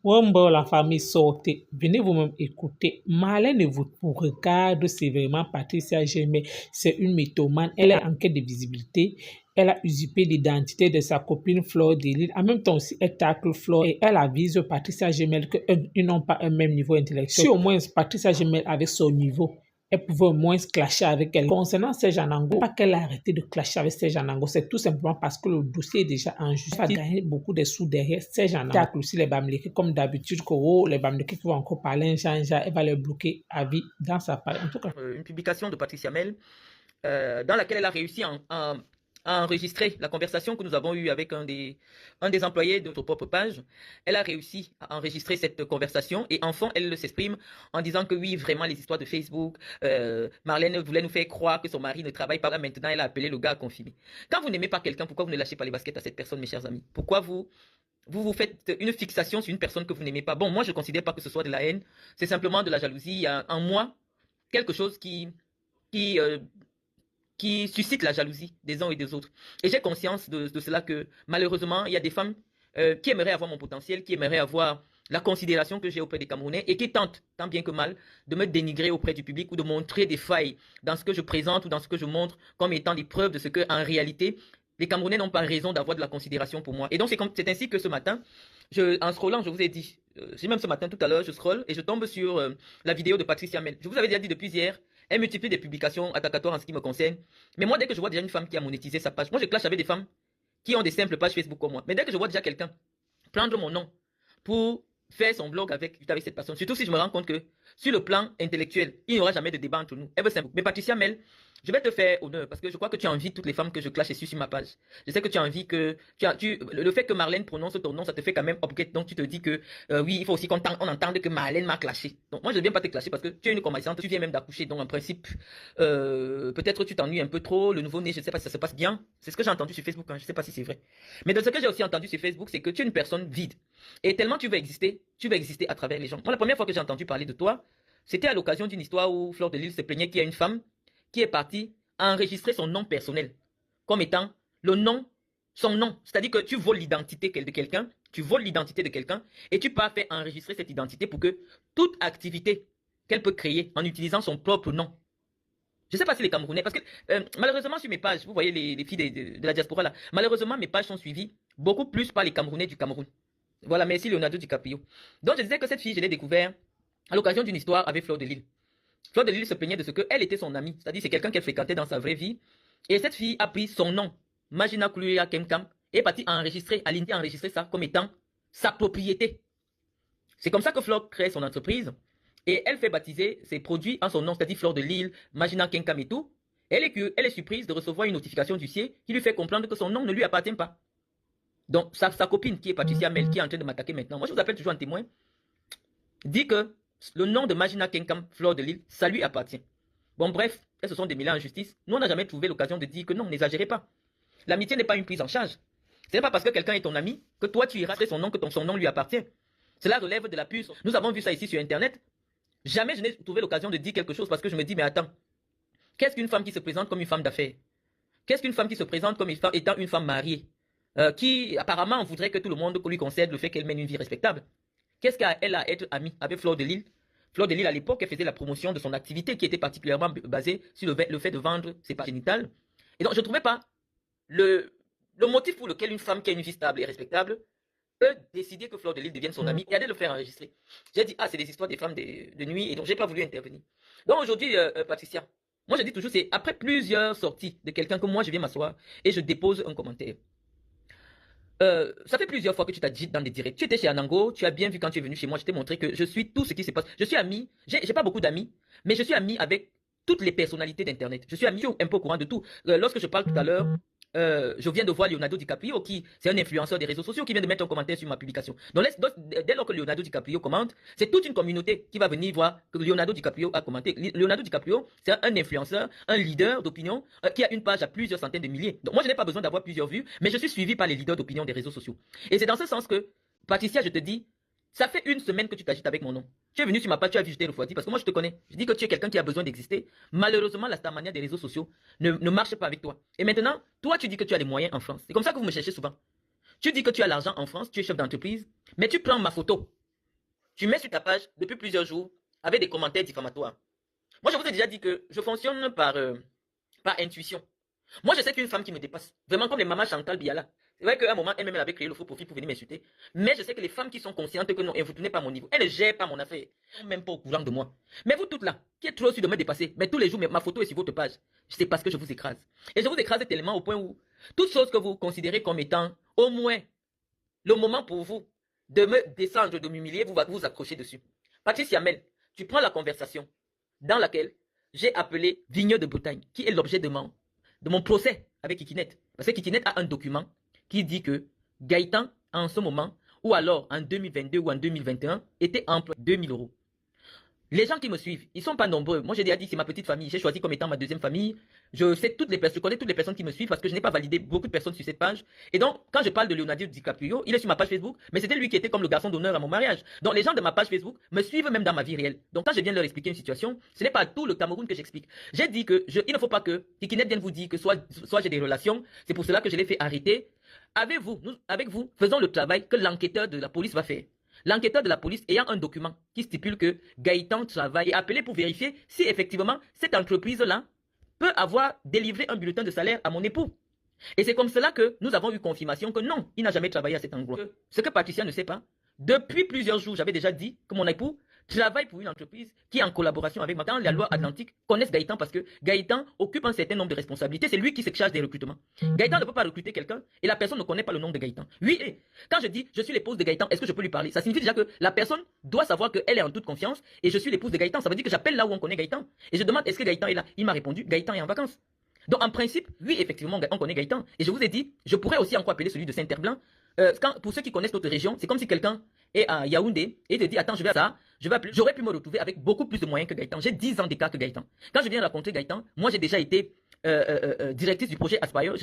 Wombo, la famille sortez. Venez vous-même écouter. Marlène ne vous regarde, c'est vraiment Patricia Gemmet. C'est une mythomane. Elle est en quête de visibilité. Elle a usurpé l'identité de sa copine Fleur Delisle. En même temps aussi, elle tacle Fleur et elle avise Patricia Gemmet qu'ils n'ont pas un même niveau intellectuel. Si au moins Patricia Gemmet avait son niveau, elle pouvait au moins clasher avec elle. Concernant Serge Anango, pas qu'elle a arrêté de clasher avec Serge Anango, c'est tout simplement parce que le dossier est déjà en justice. Elle a gagné beaucoup de sous derrière Serge Anango. Elle aussi les Bamileke, comme d'habitude, les Bamileke qui vont encore parler un genre, elle va les bloquer à vie dans sa page. En tout cas, une publication de Patricia Mel dans laquelle elle a réussi à enregistrer la conversation que nous avons eue avec un des employés de notre propre page. Elle a réussi à enregistrer cette conversation et enfin elle s'exprime en disant que oui, vraiment les histoires de Facebook, Marlène voulait nous faire croire que son mari ne travaille pas. Là, maintenant, elle a appelé le gars à confirmer. Quand vous n'aimez pas quelqu'un, pourquoi vous ne lâchez pas les baskets à cette personne, mes chers amis? Pourquoi vous faites une fixation sur une personne que vous n'aimez pas? Bon, moi, je ne considère pas que ce soit de la haine. C'est simplement de la jalousie. Il y a en moi quelque chose qui suscite la jalousie des uns et des autres. Et j'ai conscience de cela que malheureusement, il y a des femmes qui aimeraient avoir mon potentiel, qui aimeraient avoir la considération que j'ai auprès des Camerounais et qui tentent, tant bien que mal, de me dénigrer auprès du public ou de montrer des failles dans ce que je présente ou dans ce que je montre comme étant des preuves de ce que, en réalité, les Camerounais n'ont pas raison d'avoir de la considération pour moi. Et donc, c'est ainsi que ce matin, en scrollant, je vous ai dit, même ce matin, tout à l'heure, je scrolle et je tombe sur la vidéo de Patricia Mel. Je vous avais déjà dit depuis hier, elle multiplie des publications attacatoires en ce qui me concerne. Mais moi, dès que je vois déjà une femme qui a monétisé sa page, moi je clash avec des femmes qui ont des simples pages Facebook comme moi. Mais dès que je vois déjà quelqu'un prendre mon nom pour faire son blog avec cette personne, surtout si je me rends compte que sur le plan intellectuel, il n'y aura jamais de débat entre nous. Elle veut simple. Mais Patricia Mel, je vais te faire honneur parce que je crois que tu as envie toutes les femmes que je clash sur ma page. Je sais que tu as envie que le fait que Marlène prononce ton nom, ça te fait quand même upgrade. Donc tu te dis que oui, il faut aussi qu'on entende que Marlène m'a clashé. Donc moi je ne viens pas te clasher parce que tu es une commerçante, tu viens même d'accoucher. Donc en principe, peut-être tu t'ennuies un peu trop. Le nouveau-né, je ne sais pas si ça se passe bien. C'est ce que j'ai entendu sur Facebook. Hein. Je ne sais pas si c'est vrai. Mais de ce que j'ai aussi entendu sur Facebook, c'est que tu es une personne vide. Et tellement tu vas exister à travers les gens. Moi la première fois que j'ai entendu parler de toi, c'était à l'occasion d'une histoire où Fleur Delisle se plaignait qu'il y a une femme qui est partie enregistrer son nom personnel comme étant son nom. C'est-à-dire que tu voles l'identité de quelqu'un, et tu pars faire enregistrer cette identité pour que toute activité qu'elle peut créer en utilisant son propre nom. Je ne sais pas si les Camerounais, parce que malheureusement sur mes pages, vous voyez les filles de la diaspora là, malheureusement mes pages sont suivies beaucoup plus par les Camerounais du Cameroun. Voilà, merci Leonardo DiCaprio. Donc je disais que cette fille, je l'ai découvert à l'occasion d'une histoire avec Fleur Delisle. Fleur Delisle se plaignait de ce qu'elle était son amie, c'est-à-dire c'est quelqu'un qu'elle fréquentait dans sa vraie vie. Et cette fille a pris son nom, Magina Kuluya Kemkam, et est partie enregistrer ça comme étant sa propriété. C'est comme ça que Fleur crée son entreprise. Et elle fait baptiser ses produits en son nom, c'est-à-dire Fleur Delisle, Magina Kemkam et tout. Elle est surprise de recevoir une notification du ciel qui lui fait comprendre que son nom ne lui appartient pas. Donc sa copine qui est Patricia Mel, qui est en train de m'attaquer maintenant, moi je vous appelle toujours un témoin, dit que le nom de Magina Kenkam, Fleur Delisle, ça lui appartient. Bon, bref, elles se sont démêlées en justice. Nous, on n'a jamais trouvé l'occasion de dire que non, n'exagérez pas. L'amitié n'est pas une prise en charge. Ce n'est pas parce que quelqu'un est ton ami que toi, tu iras son nom, que son nom lui appartient. Cela relève de la puce. Nous avons vu ça ici sur Internet. Jamais je n'ai trouvé l'occasion de dire quelque chose parce que je me dis, mais attends, qu'est-ce qu'une femme qui se présente comme une femme d'affaires? Qu'est-ce qu'une femme qui se présente comme étant une femme mariée, qui apparemment voudrait que tout le monde lui concède le fait qu'elle mène une vie respectable? Qu'est-ce qu'elle a à être amie avec Fleur Delisle? Fleur Delisle, à l'époque, elle faisait la promotion de son activité qui était particulièrement basée sur le fait de vendre ses parts génitales. Et donc, je ne trouvais pas le motif pour lequel une femme qui a une vie stable et respectable peut décider que Fleur Delisle devienne son amie et aller le faire enregistrer. J'ai dit, ah, c'est des histoires des femmes de nuit, et donc, je n'ai pas voulu intervenir. Donc, aujourd'hui, Patricia, moi, je dis toujours, c'est après plusieurs sorties de quelqu'un que moi, je viens m'asseoir et je dépose un commentaire. Ça fait plusieurs fois que tu t'as dit dans des directs. Tu étais chez Anango, tu as bien vu quand tu es venu chez moi, je t'ai montré que je suis tout ce qui se passe. Je suis ami, j'ai pas beaucoup d'amis, mais je suis ami avec toutes les personnalités d'Internet. Je suis ami un peu au courant de tout. Lorsque je parle tout à l'heure, je viens de voir Leonardo DiCaprio, qui c'est un influenceur des réseaux sociaux, qui vient de mettre un commentaire sur ma publication. Donc dès lors que Leonardo DiCaprio commente, c'est toute une communauté qui va venir voir que Leonardo DiCaprio a commenté. Leonardo DiCaprio, c'est un influenceur, un leader d'opinion qui a une page à plusieurs centaines de milliers. Donc moi, je n'ai pas besoin d'avoir plusieurs vues, mais je suis suivi par les leaders d'opinion des réseaux sociaux. Et c'est dans ce sens que, Patricia, je te dis, ça fait une semaine que tu t'agites avec mon nom. Tu es venu sur ma page, tu as vu, je t'ai refroidi parce que moi je te connais. Je dis que tu es quelqu'un qui a besoin d'exister. Malheureusement, la star mania des réseaux sociaux ne marche pas avec toi. Et maintenant, toi tu dis que tu as les moyens en France. C'est comme ça que vous me cherchez souvent. Tu dis que tu as l'argent en France, tu es chef d'entreprise, mais tu prends ma photo tu mets sur ta page depuis plusieurs jours avec des commentaires diffamatoires. Moi, je vous ai déjà dit que je fonctionne par intuition. Moi, je sais qu'une femme qui me dépasse, vraiment comme les mamans Chantal Biala, c'est vrai qu'à un moment, elle-même, elle avait créé le faux profil pour venir m'insulter. Mais je sais que les femmes qui sont conscientes que non, vous tenez pas à mon niveau, elles ne gèrent pas mon affaire. Elles ne sont même pas au courant de moi. Mais vous toutes là, qui êtes trop sûr de me dépasser, mais tous les jours, ma photo est sur votre page. C'est parce que je vous écrase. Et je vous écrase tellement au point où, toute chose que vous considérez comme étant, au moins, le moment pour vous de me descendre, de m'humilier, vous vous accrochez dessus. Patrice Yamel, tu prends la conversation dans laquelle j'ai appelé Vigneux de Bretagne, qui est l'objet de mon procès avec Kikinet. Parce que Kikinet a un document qui dit que Gaëtan, en ce moment, ou alors en 2022 ou en 2021, était employé 2000 euros. Les gens qui me suivent, ils ne sont pas nombreux. Moi, j'ai déjà dit, c'est ma petite famille. J'ai choisi comme étant ma deuxième famille. Je connais toutes les personnes qui me suivent parce que je n'ai pas validé beaucoup de personnes sur cette page. Et donc, quand je parle de Leonardo DiCaprio, il est sur ma page Facebook, mais c'était lui qui était comme le garçon d'honneur à mon mariage. Donc, les gens de ma page Facebook me suivent même dans ma vie réelle. Donc, quand je viens leur expliquer une situation, ce n'est pas tout le Cameroun que j'explique. J'ai dit que il ne faut pas que Kikinet vienne vous dire que soit j'ai des relations. C'est pour cela que je l'ai fait arrêter. Avec vous, faisons le travail que l'enquêteur de la police va faire. L'enquêteur de la police ayant un document qui stipule que Gaëtan travaille et appelé pour vérifier si effectivement cette entreprise-là peut avoir délivré un bulletin de salaire à mon époux. Et c'est comme cela que nous avons eu confirmation que non, il n'a jamais travaillé à cet endroit. Ce que Patricia ne sait pas, depuis plusieurs jours, j'avais déjà dit que mon époux travaille pour une entreprise qui est en collaboration avec moi. Dans la loi Atlantique, connaissent Gaëtan parce que Gaëtan occupe un certain nombre de responsabilités. C'est lui qui se charge des recrutements. Gaëtan ne peut pas recruter quelqu'un et la personne ne connaît pas le nom de Gaëtan. Oui, et quand je dis je suis l'épouse de Gaëtan, est-ce que je peux lui parler? Ça signifie déjà que la personne doit savoir qu'elle est en toute confiance et je suis l'épouse de Gaëtan. Ça veut dire que j'appelle là où on connaît Gaëtan. Et je demande est-ce que Gaëtan est là? Il m'a répondu Gaëtan est en vacances. Donc en principe, oui, effectivement, on connaît Gaëtan. Et je vous ai dit, je pourrais aussi encore appeler celui de Saint-Herblain. Pour ceux qui connaissent notre région, c'est comme si quelqu'un est à Yaoundé et te dit attends, je vais à ça, j'aurais pu me retrouver avec beaucoup plus de moyens que Gaëtan. J'ai 10 ans d'écart que Gaëtan. Quand je viens rencontrer Gaëtan, moi j'ai déjà été directrice du projet Aspire.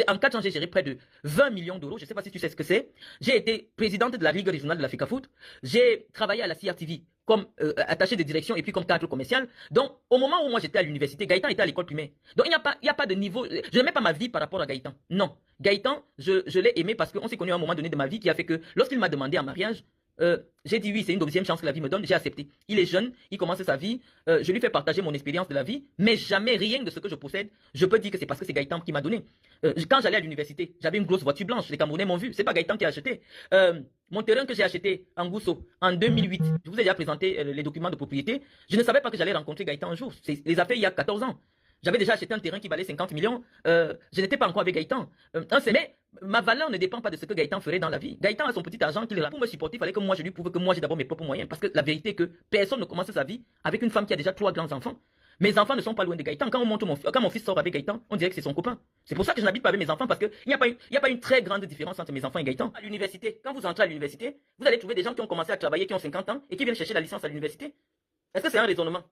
En 4 ans, j'ai géré près de 20 millions d'euros. Je ne sais pas si tu sais ce que c'est. J'ai été présidente de la Ligue régionale de l'Africa Foot. J'ai travaillé à la CRTV comme attaché de direction et puis comme cadre commercial. Donc, au moment où moi j'étais à l'université, Gaëtan était à l'école primaire. Donc, il n'y a pas de niveau. Je ne mets pas ma vie par rapport à Gaëtan. Non. Gaëtan, je l'ai aimé parce qu'on s'est connu à un moment donné de ma vie qui a fait que lorsqu'il m'a demandé en mariage, j'ai dit oui, c'est une deuxième chance que la vie me donne, j'ai accepté. Il est jeune, il commence sa vie, je lui fais partager mon expérience de la vie, mais jamais rien de ce que je possède, je peux dire que c'est parce que c'est Gaëtan qui m'a donné. Quand j'allais à l'université, j'avais une grosse voiture blanche, les Camerounais m'ont vu, c'est pas Gaëtan qui a acheté. Mon terrain que j'ai acheté en Gousso en 2008, je vous ai déjà présenté les documents de propriété, je ne savais pas que j'allais rencontrer Gaëtan un jour, les affaires il y a 14 ans. J'avais déjà acheté un terrain qui valait 50 millions. Je n'étais pas encore avec Gaëtan. Mais ma valeur ne dépend pas de ce que Gaëtan ferait dans la vie. Gaëtan a son petit argent qu'il a. Pour me supporter, il fallait que moi je lui prouve que moi j'ai d'abord mes propres moyens. Parce que la vérité est que personne ne commence sa vie avec une femme qui a déjà 3 grands enfants. Mes enfants ne sont pas loin de Gaëtan. Quand mon fils sort avec Gaëtan, on dirait que c'est son copain. C'est pour ça que je n'habite pas avec mes enfants parce qu'il n'y a pas une très grande différence entre mes enfants et Gaëtan. À l'université, quand vous entrez à l'université, vous allez trouver des gens qui ont commencé à travailler, qui ont 50 ans et qui viennent chercher la licence à l'université. Est-ce que c'est un raisonnement?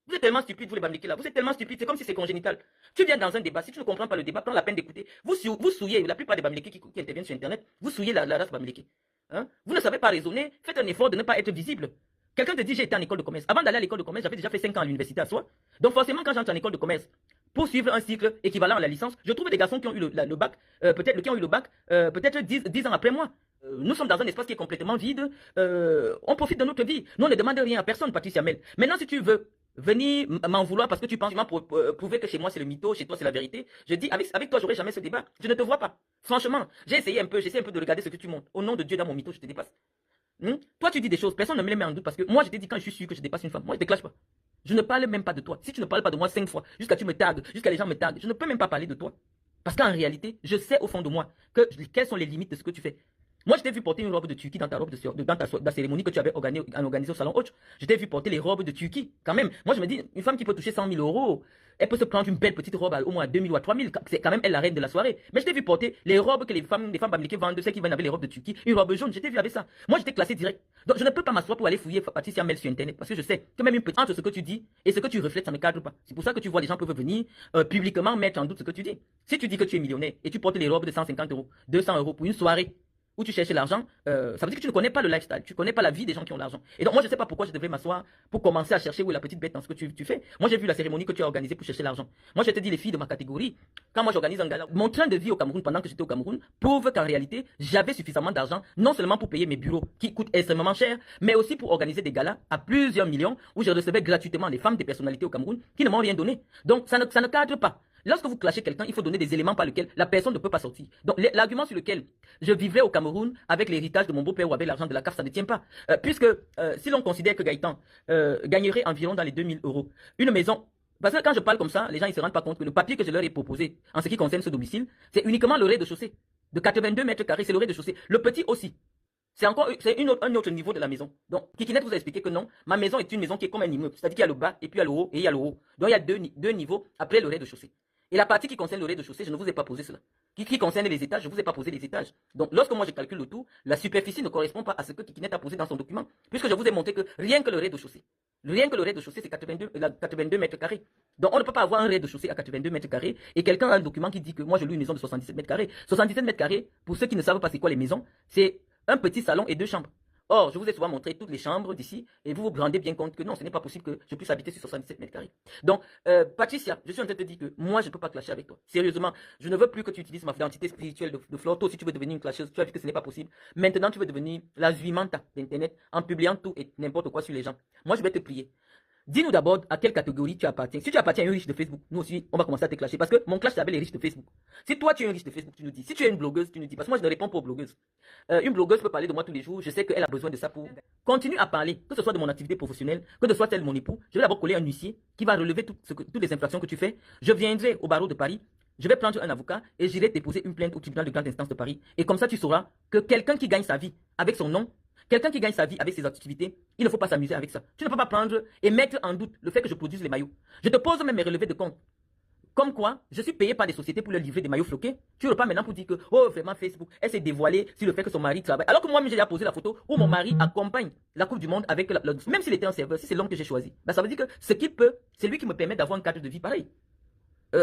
Vous êtes tellement stupide, vous les bamléqués là. Vous êtes tellement stupide, c'est comme si c'est congénital. Tu viens dans un débat, si tu ne comprends pas le débat, prends la peine d'écouter. Vous souillez, la plupart des bamléqués qui interviennent sur Internet, vous souillez la race bamléquée. Hein? Vous ne savez pas raisonner, faites un effort de ne pas être visible. Quelqu'un te dit j'ai été en école de commerce. Avant d'aller à l'école de commerce, j'avais déjà fait 5 ans à l'université à soi. Donc forcément, quand j'entre en école de commerce, pour suivre un cycle équivalent à la licence, je trouve des garçons qui ont eu le bac, peut-être 10 ans après moi. Nous sommes dans un espace qui est complètement vide. On profite de notre vie. Nous, on ne demande rien à personne, Patricia Mel. Maintenant, si tu veux venir m'en vouloir parce que tu penses prouver que chez moi c'est le mytho, chez toi c'est la vérité, je dis avec toi j'aurai jamais ce débat. Je ne te vois pas. Franchement, j'essaie un peu de regarder ce que tu montres. Au nom de Dieu, dans mon mytho, je te dépasse. Toi, tu dis des choses, personne ne me les met en doute parce que moi, je t'ai dit quand je suis sûr que je dépasse une femme. Moi, je ne te clash pas. Je ne parle même pas de toi. Si tu ne parles pas de moi 5 fois, jusqu'à tu me tagues, jusqu'à les gens me taguent, je ne peux même pas parler de toi. Parce qu'en réalité, je sais au fond de moi quelles sont les limites de ce que tu fais. Moi, je t'ai vu porter une robe de Turquie dans ta cérémonie que tu avais organisée au salon Hoche. Je t'ai vu porter les robes de Turquie, quand même. Moi, je me dis, une femme qui peut toucher 100 000 euros, elle peut se prendre une belle petite robe au moins à 2 000 ou à 3 000. C'est quand même elle la reine de la soirée. Mais je t'ai vu porter les robes que les femmes bamlékées vendent, celles qui viennent avec les robes de Turquie, une robe jaune. Je t'ai vu avec ça. Moi, j'étais classé direct. Donc, je ne peux pas m'asseoir pour aller fouiller Patricia Mel sur Internet. Parce que je sais que même une petite entre ce que tu dis et ce que tu reflètes, ça ne cadre pas. C'est pour ça que tu vois, les gens peuvent venir publiquement mettre en doute ce que tu dis. Si tu dis que tu es millionnaire et tu portes les robes de 150 euros, 200 euros pour une soirée, où tu cherches l'argent, ça veut dire que tu ne connais pas le lifestyle, tu ne connais pas la vie des gens qui ont l'argent. Et donc, moi, je ne sais pas pourquoi je devrais m'asseoir pour commencer à chercher où est la petite bête dans ce que tu fais. Moi, j'ai vu la cérémonie que tu as organisée pour chercher l'argent. Moi, je te dis, les filles de ma catégorie, quand moi j'organise un gala, mon train de vie au Cameroun pendant que j'étais au Cameroun prouve qu'en réalité, j'avais suffisamment d'argent, non seulement pour payer mes bureaux qui coûtent extrêmement cher, mais aussi pour organiser des galas à plusieurs millions où je recevais gratuitement des femmes, des personnalités au Cameroun qui ne m'ont rien donné. Donc, ça ne cadre pas. Lorsque vous clashez quelqu'un, il faut donner des éléments par lesquels la personne ne peut pas sortir. Donc, l'argument sur lequel je vivrais au Cameroun avec l'héritage de mon beau-père ou avec l'argent de la CAF, ça ne tient pas. Puisque si l'on considère que Gaëtan gagnerait environ dans les 2000 euros, une maison, parce que quand je parle comme ça, les gens ne se rendent pas compte que le papier que je leur ai proposé en ce qui concerne ce domicile, c'est uniquement le rez-de-chaussée de 82 mètres carrés, c'est le rez-de-chaussée. Le petit aussi. C'est encore un autre niveau de la maison. Donc, Kikinet vous a expliqué que non, ma maison est une maison qui est comme un immeuble. C'est-à-dire qu'il y a le bas, et puis il y a le haut, et il y a le haut. Donc, il y a deux niveaux après le rez-de-chaussée. Et la partie qui concerne le rez-de-chaussée, je ne vous ai pas posé cela. Qui concerne les étages, je ne vous ai pas posé les étages. Donc, lorsque moi je calcule le tout, la superficie ne correspond pas à ce que Kikinet a posé dans son document. Puisque je vous ai montré que rien que le rez-de-chaussée, c'est 82 mètres carrés. Donc, on ne peut pas avoir un rez-de-chaussée à 82 mètres carrés et quelqu'un a un document qui dit que moi je loue une maison de 77 mètres carrés. 77 mètres carrés, pour ceux qui ne savent pas c'est quoi les maisons, c'est un petit salon et 2 chambres. Or, je vous ai souvent montré toutes les chambres d'ici et vous vous rendez bien compte que non, ce n'est pas possible que je puisse habiter sur 77 mètres carrés. Donc, Patricia, je suis en train de te dire que moi, je ne peux pas clasher avec toi. Sérieusement, je ne veux plus que tu utilises ma identité spirituelle de Florto si tu veux devenir une clasheuse. Tu as vu que ce n'est pas possible. Maintenant, tu veux devenir la Zuimanta d'Internet en publiant tout et n'importe quoi sur les gens. Moi, je vais te prier. Dis-nous d'abord à quelle catégorie tu appartiens. Si tu appartiens à un riche de Facebook, nous aussi, on va commencer à te clasher. Parce que mon clash, c'est avec les riches de Facebook. Si toi, tu es un riche de Facebook, tu nous dis. Si tu es une blogueuse, tu nous dis. Parce que moi, je ne réponds pas aux blogueuses. Une blogueuse peut parler de moi tous les jours. Je sais qu'elle a besoin de ça pour... Continue à parler, que ce soit de mon activité professionnelle, que ce soit celle de mon époux. Je vais d'abord coller un huissier qui va relever toutes les infractions que tu fais. Je viendrai au barreau de Paris. Je vais prendre un avocat et j'irai déposer une plainte au tribunal de grande instance de Paris. Et comme ça, tu sauras que quelqu'un qui gagne sa vie avec son nom, quelqu'un qui gagne sa vie avec ses activités, il ne faut pas s'amuser avec ça. Tu ne peux pas prendre et mettre en doute le fait que je produise les maillots. Je te pose même mes relevés de compte. Comme quoi, je suis payé par des sociétés pour leur livrer des maillots floqués. Tu ne repars maintenant pour dire que, oh, vraiment, Facebook, elle s'est dévoilée sur le fait que son mari travaille. Alors que moi, j'ai déjà posé la photo où mon mari accompagne la Coupe du Monde avec, même s'il était un serveur, si c'est l'homme que j'ai choisi, ben, ça veut dire que ce qu'il peut, c'est lui qui me permet d'avoir un cadre de vie pareil.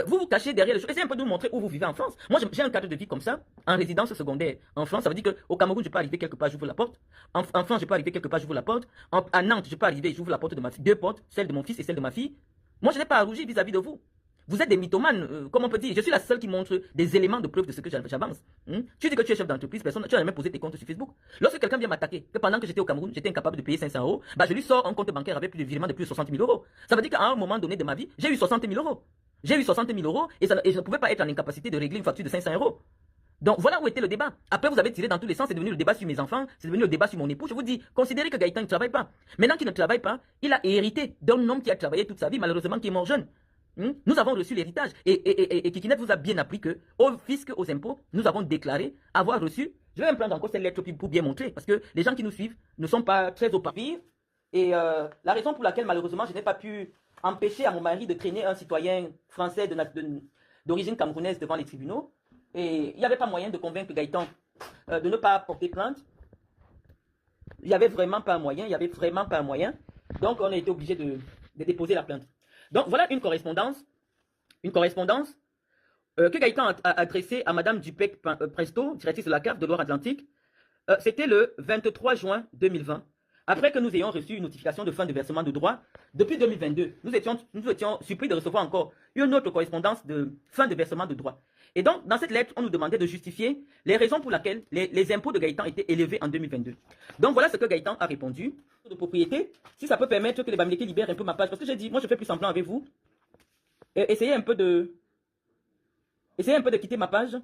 Vous vous cachez derrière les choses. Essayez un peu de nous montrer où vous vivez en France. Moi, j'ai un cadre de vie comme ça, en résidence secondaire. En France, ça veut dire qu'au Cameroun, je peux arriver quelque part, j'ouvre la porte. En France, je peux arriver quelque part, j'ouvre la porte. À Nantes, je peux arriver, j'ouvre la porte de ma fille. 2 portes, celle de mon fils et celle de ma fille. Moi, je n'ai pas à rougir vis-à-vis de vous. Vous êtes des mythomanes, comme on peut dire. Je suis la seule qui montre des éléments de preuve de ce que j'avance. Tu dis que tu es chef d'entreprise, personne, tu n'as jamais posé tes comptes sur Facebook. Lorsque quelqu'un vient m'attaquer, que pendant que j'étais au Cameroun, j'étais incapable de payer 500 euros, bah, je lui sors un compte bancaire avec plus de virements de plus de 60 000 euros. Ça veut dire qu'à un moment donné de ma vie, j'ai eu 60 000 euros. J'ai eu 60 000 euros et je ne pouvais pas être en incapacité de régler une facture de 500 euros. Donc voilà où était le débat. Après, vous avez tiré dans tous les sens, c'est devenu le débat sur mes enfants, c'est devenu le débat sur mon époux. Je vous dis, considérez que Gaëtan ne travaille pas. Maintenant qu'il ne travaille pas, il a hérité d'un homme qui a travaillé toute sa vie, malheureusement qui est mort jeune. Nous avons reçu l'héritage. Et Kikinet vous a bien appris que, au fisc, aux impôts, nous avons déclaré avoir reçu. Je vais même prendre encore cette lettre pour bien montrer, parce que les gens qui nous suivent ne sont pas très au papier. Et la raison pour laquelle, malheureusement, je n'ai pas pu empêcher à mon mari de traîner un citoyen français d'origine camerounaise devant les tribunaux. Et il n'y avait pas moyen de convaincre Gaëtan de ne pas porter plainte. Il n'y avait vraiment pas un moyen, Donc, on a été obligé de déposer la plainte. Donc, voilà une correspondance que Gaëtan a adressée à Madame Dupec Presto, directrice de la CAF de Loire-Atlantique. C'était le 23 juin 2020. Après que nous ayons reçu une notification de fin de versement de droits, depuis 2022, nous étions surpris de recevoir encore une autre correspondance de fin de versement de droits. Et donc, dans cette lettre, on nous demandait de justifier les raisons pour lesquelles les impôts de Gaëtan étaient élevés en 2022. Donc, voilà ce que Gaëtan a répondu. De propriété, si ça peut permettre que les Bamileke libèrent un peu ma page, parce que j'ai dit, moi je fais plus semblant avec vous. Essayez un peu de quitter ma page.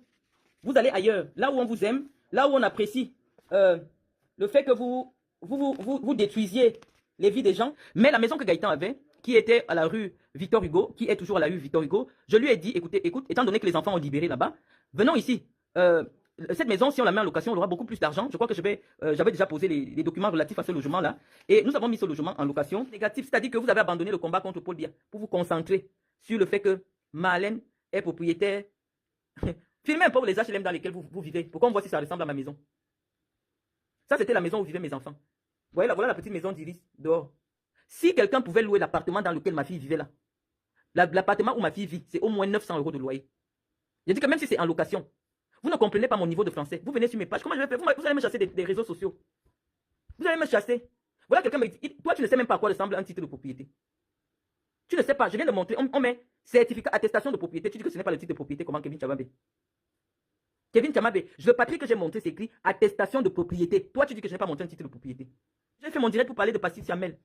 Vous allez ailleurs, là où on vous aime, là où on apprécie le fait que vous détruisiez les vies des gens. Mais la maison que Gaëtan avait, qui était à la rue Victor Hugo, qui est toujours à la rue Victor Hugo, je lui ai dit, écoute, étant donné que les enfants ont libéré là-bas, venons ici. Cette maison, si on la met en location, on aura beaucoup plus d'argent. Je crois que j'avais déjà posé les documents relatifs à ce logement-là. Et nous avons mis ce logement en location négative, c'est-à-dire que vous avez abandonné le combat contre Paul Biya pour vous concentrer sur le fait que Marlène est propriétaire. Filmez un peu les HLM dans lesquels vous vivez, pour qu'on voit si ça ressemble à ma maison. Ça, c'était la maison où vivaient mes enfants. Voilà la petite maison d'Iris, dehors. Si quelqu'un pouvait louer l'appartement dans lequel ma fille vivait là, l'appartement où ma fille vit, c'est au moins 900 euros de loyer. Je dis que même si c'est en location, Vous ne comprenez pas mon niveau de français. Vous venez sur mes pages. Comment je vais faire? Vous allez me chasser des réseaux sociaux. Vous allez me chasser. Voilà, quelqu'un me dit, toi, tu ne sais même pas à quoi ressemble un titre de propriété. Tu ne sais pas. Je viens de montrer. On met certificat, attestation de propriété. Tu dis que ce n'est pas le titre de propriété. Comment, Kevin Tchamabé? Kevin Tchamabé, le papier que j'ai montré, c'est écrit attestation de propriété. Toi, tu dis que je n'ai pas montré un titre de propriété. J'ai fait mon direct pour parler de Patricia Mel.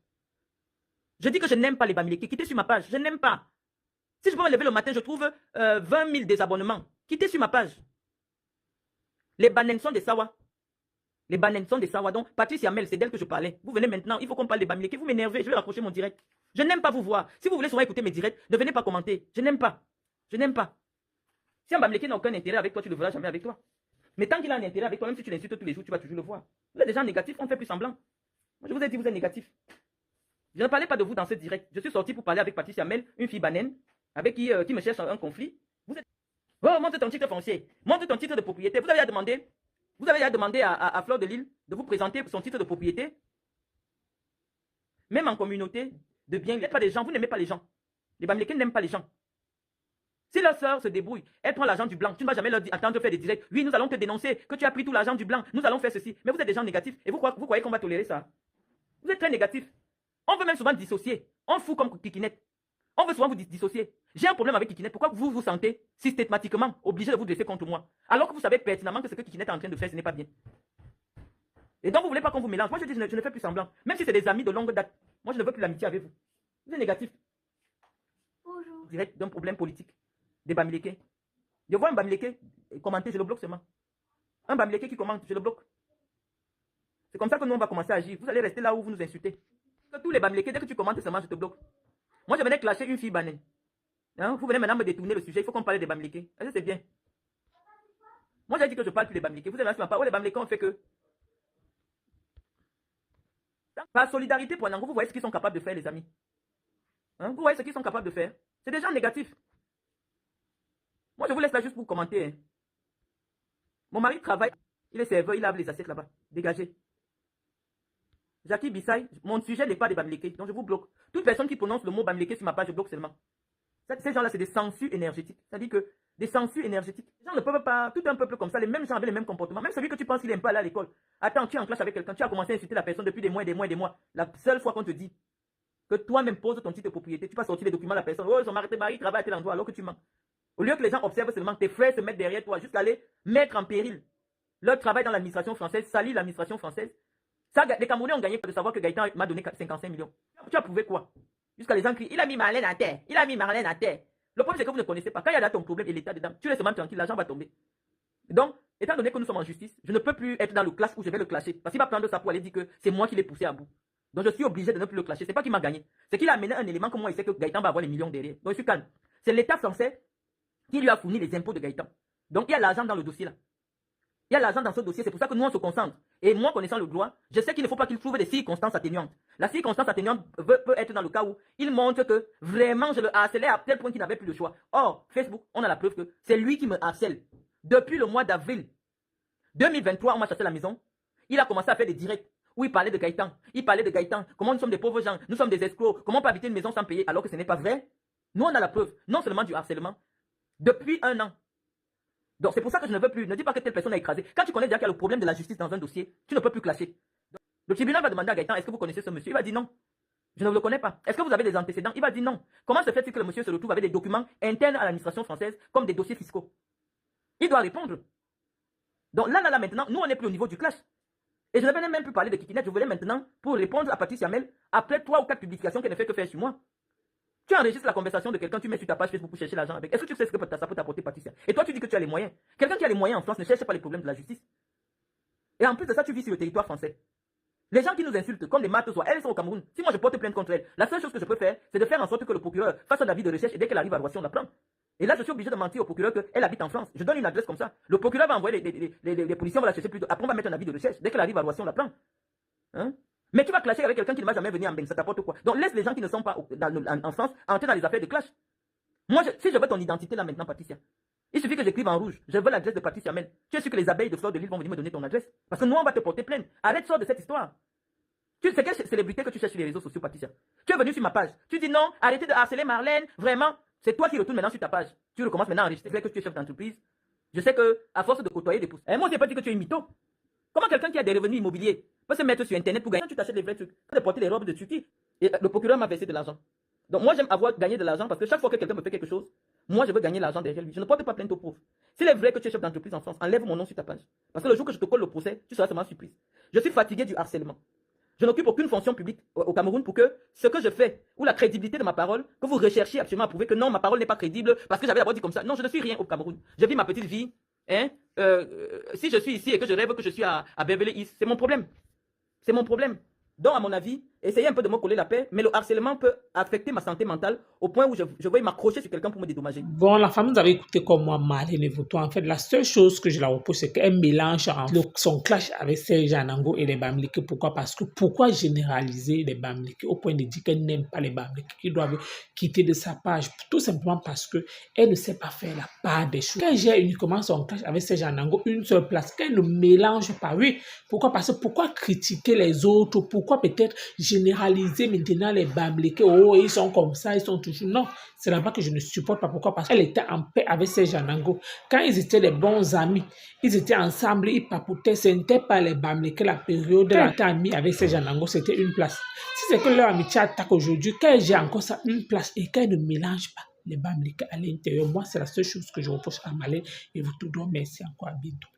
Je dis que je n'aime pas les Bamileke. Quittez sur ma page. Je n'aime pas. Si je peux me lever le matin, je trouve 20 000 désabonnements. Quittez sur ma page. Les Banen sont des Sawa. Les Banen sont des Sawa. Donc, Patricia Mel, c'est d'elle que je parlais. Vous venez maintenant, il faut qu'on parle des Bamileke. Vous m'énervez, je vais raccrocher mon direct. Je n'aime pas vous voir. Si vous voulez souvent écouter mes directs, ne venez pas commenter. Je n'aime pas. Je n'aime pas. Si un Bamileke n'a aucun intérêt avec toi, tu ne le verras jamais avec toi. Mais tant qu'il a un intérêt avec toi, même si tu l'insultes tous les jours, tu vas toujours le voir. Vous êtes des gens négatifs, on fait plus semblant. Moi, je vous ai dit, vous êtes négatifs. Je ne parlais pas de vous dans ce direct. Je suis sorti pour parler avec Patricia Mel, une fille banane, avec qui me cherche un conflit. Vous êtes... Oh, montre ton titre foncier. Montre ton titre de propriété. Vous avez à demander à Fleur de Lille de vous présenter son titre de propriété. Même en communauté de biens, vous n'êtes pas des gens, vous n'aimez pas les gens. Les Bamileke n'aiment pas les gens. Si leur soeur se débrouille, elle prend l'argent du blanc, tu ne vas jamais leur dire, attendre de faire des directs. Oui, nous allons te dénoncer que tu as pris tout l'argent du blanc. Nous allons faire ceci. Mais vous êtes des gens négatifs. Et vous croyez qu'on va tolérer ça? Vous êtes très négatifs. On veut même souvent dissocier. On fout comme Kikinette. On veut souvent vous dissocier. J'ai un problème avec Kikinette. Pourquoi vous vous sentez systématiquement obligé de vous dresser contre moi? Alors que vous savez pertinemment que ce que Kikinette est en train de faire, ce n'est pas bien. Et donc vous ne voulez pas qu'on vous mélange. Moi je dis, je ne fais plus semblant. Même si c'est des amis de longue date. Moi je ne veux plus l'amitié avec vous. Vous êtes négatif. Bonjour. Direct d'un problème politique. Des Bamileke. Je vois un Bamileke commenter, je le bloque seulement. Un Bamileke qui commente, je le bloque. C'est comme ça que nous on va commencer à agir. Vous allez rester là où vous nous insultez. Tous les Bamileke, dès que tu commentes seulement, je te bloque. Moi je venais clasher une fille banane. Hein? Vous venez maintenant me détourner le sujet, il faut qu'on parle des Bamileke. Est-ce que c'est bien? Moi j'ai dit que je parle plus des Bamileke. Vous avez lancé ma part. Oh, les Bamileke ont fait que. Par solidarité pour Nango, vous voyez ce qu'ils sont capables de faire, les amis. Hein? Vous voyez ce qu'ils sont capables de faire. C'est des gens négatifs. Moi, je vous laisse là juste pour commenter. Hein. Mon mari travaille, il est serveur, il lave les assiettes là-bas. Dégagez. Jackie Bissay, mon sujet n'est pas des Bamileke, donc je vous bloque. Toute personne qui prononce le mot Bamileke sur ma page, je bloque seulement. Ces gens-là, c'est des censures énergétiques. C'est-à-dire que des censures énergétiques. Les gens ne peuvent pas, tout un peuple comme ça, les mêmes gens avec les mêmes comportements. Même celui que tu penses qu'il n'aime pas aller à l'école. Attends, tu es en classe avec quelqu'un, tu as commencé à insulter la personne depuis des mois et des mois et des mois. La seule fois qu'on te dit que toi-même poses ton titre de propriété, tu vas sortir les documents à la personne. Oh, son mari travaille à tel endroit alors que tu mens. Au lieu que les gens observent seulement, tes frères se mettent derrière toi jusqu'à aller mettre en péril leur travail dans l'administration française, salir l'administration française. Ça, les Camerounais ont gagné de savoir que Gaëtan m'a donné 55 millions. Tu as prouvé quoi? Jusqu'à les gens crient, il a mis Marlène à terre, il a mis Marlène à terre. Le problème, c'est que vous ne connaissez pas. Quand il y a là ton problème et l'État dedans, tu laisses seulement tranquille, l'argent va tomber. Donc, étant donné que nous sommes en justice, je ne peux plus être dans le clash où je vais le clasher. Parce qu'il va prendre ça pour aller dire que c'est moi qui l'ai poussé à bout. Donc, je suis obligé de ne plus le clasher. C'est pas qu'il m'a gagné. C'est qu'il a amené un élément que moi, il sait que Gaëtan va avoir les millions derrière. Donc, je suis calme. C'est l'État français qui lui a fourni les impôts de Gaëtan. Donc, il y a l'argent dans le dossier là. Il y a l'argent dans ce dossier, c'est pour ça que nous on se concentre. Et moi, connaissant le droit, je sais qu'il ne faut pas qu'il trouve des circonstances atténuantes. La circonstance atténuante peut être dans le cas où il montre que vraiment je le harcelais à tel point qu'il n'avait plus le choix. Or, Facebook, on a la preuve que c'est lui qui me harcèle. Depuis le mois d'avril 2023, on m'a chassé la maison. Il a commencé à faire des directs où il parlait de Gaëtan. Il parlait de Gaëtan. Comment nous sommes des pauvres gens, nous sommes des escrocs. Comment on peut habiter une maison sans payer alors que ce n'est pas vrai? Nous, on a la preuve, non seulement du harcèlement, depuis un an. Donc c'est pour ça que je ne veux plus. Ne dis pas que telle personne a écrasé. Quand tu connais déjà qu'il y a le problème de la justice dans un dossier, tu ne peux plus clasher. Donc, le tribunal va demander à Gaëtan, est-ce que vous connaissez ce monsieur? Il va dire non. Je ne le connais pas. Est-ce que vous avez des antécédents? Il va dire non. Comment se fait-il que le monsieur se retrouve avec des documents internes à l'administration française comme des dossiers fiscaux? Il doit répondre. Donc là, maintenant, nous on n'est plus au niveau du clash. Et je ne vais même plus parler de Kikinette. Je voulais maintenant, pour répondre à Patricia Mel, après 3 ou 4 publications qu'elle ne fait que faire sur moi. Tu enregistres la conversation de quelqu'un, tu mets sur ta page Facebook pour chercher l'argent avec. Est-ce que tu sais ce que ça peut t'apporter, Patricia? Et toi, tu dis que tu as les moyens. Quelqu'un qui a les moyens en France ne cherche pas les problèmes de la justice. Et en plus de ça, tu vis sur le territoire français. Les gens qui nous insultent, comme des maths, elles sont au Cameroun. Si moi je porte plainte contre elles, la seule chose que je peux faire, c'est de faire en sorte que le procureur fasse un avis de recherche et dès qu'elle arrive à Roissy, on la prend. Et là, je suis obligé de mentir au procureur qu'elle habite en France. Je donne une adresse comme ça. Le procureur va envoyer les policiers, on va la chercher plus tôt. Après, on va mettre un avis de recherche. Dès qu'elle arrive à Roissy, on la prend. Hein? Mais tu vas clasher avec quelqu'un qui ne va jamais venir en Beng, ça t'apporte quoi? Donc laisse les gens qui ne sont pas en France entrer dans les affaires de clash. Moi, si je veux ton identité là maintenant, Patricia, il suffit que j'écrive en rouge, je veux l'adresse de Patricia Mel. Tu es sûr que les abeilles de Fleur de Lille vont venir me donner ton adresse? Parce que nous, on va te porter plainte. Arrête, sors de cette histoire. C'est quelle célébrité que tu cherches sur les réseaux sociaux, Patricia? Tu es venu sur ma page. Tu dis non, arrêtez de harceler Marlène, vraiment. C'est toi qui retournes maintenant sur ta page. Tu recommences maintenant à enregistrer que tu es chef d'entreprise. Je sais qu'à force de côtoyer des pouces, moi, je n'ai pas dit que tu es une mytho. Comment quelqu'un qui a des revenus immobiliers peut se mettre sur Internet pour gagner? Tu t'achètes les vrais trucs, tu peux porter les robes de Turquie. Et le procureur m'a versé de l'argent. Donc moi, j'aime avoir gagné de l'argent parce que chaque fois que quelqu'un me fait quelque chose, moi, je veux gagner l'argent derrière lui. Je ne porte pas plainte au pauvre. S'il est vrai que tu es chef d'entreprise en France, enlève mon nom sur ta page. Parce que le jour que je te colle le procès, tu seras seulement surprise. Je suis fatigué du harcèlement. Je n'occupe aucune fonction publique au Cameroun pour que ce que je fais, ou la crédibilité de ma parole, que vous recherchiez absolument à prouver que non, ma parole n'est pas crédible parce que j'avais d'abord dit comme ça. Non, je ne suis rien au Cameroun. Je vis ma petite vie. Hein? Si je suis ici et que je rêve que je suis à Beverly Hills, c'est mon problème. C'est mon problème. Donc, à mon avis, essayez un peu de me coller la paix, mais le harcèlement peut affecter ma santé mentale au point où je vais m'accrocher sur quelqu'un pour me dédommager. Bon, la femme, vous avez écouté comme moi, Marlène Vautour. En fait, la seule chose que je la repose, c'est qu'elle mélange son clash avec Serge Anango et les Bamileke. Pourquoi? Parce que pourquoi généraliser les Bamileke au point de dire qu'elle n'aime pas les Bamileke, qu'ils doivent quitter de sa page? Tout simplement parce que elle ne sait pas faire la part des choses. Qu'elle gère uniquement son clash avec Serge Anango, une seule place, qu'elle ne mélange pas. Oui, pourquoi? Parce que pourquoi critiquer les autres? Pourquoi peut-être généraliser maintenant les Bamileke? Oh, ils sont comme ça, ils sont toujours... Non, c'est là-bas que je ne supporte pas. Pourquoi? Parce qu'elle était en paix avec Serge Anango. Quand ils étaient des bons amis, ils étaient ensemble, ils papoutaient. Ce n'était pas les Bamileke, la période où elle était amie avec Serge Anango, c'était une place. Si c'est que leur amitié attaque aujourd'hui, qu'elle gère encore ça, une place, et qu'elle ne mélange pas les Bamileke à l'intérieur, moi, c'est la seule chose que je reproche à Marlène et vous tout. Merci encore, à bientôt.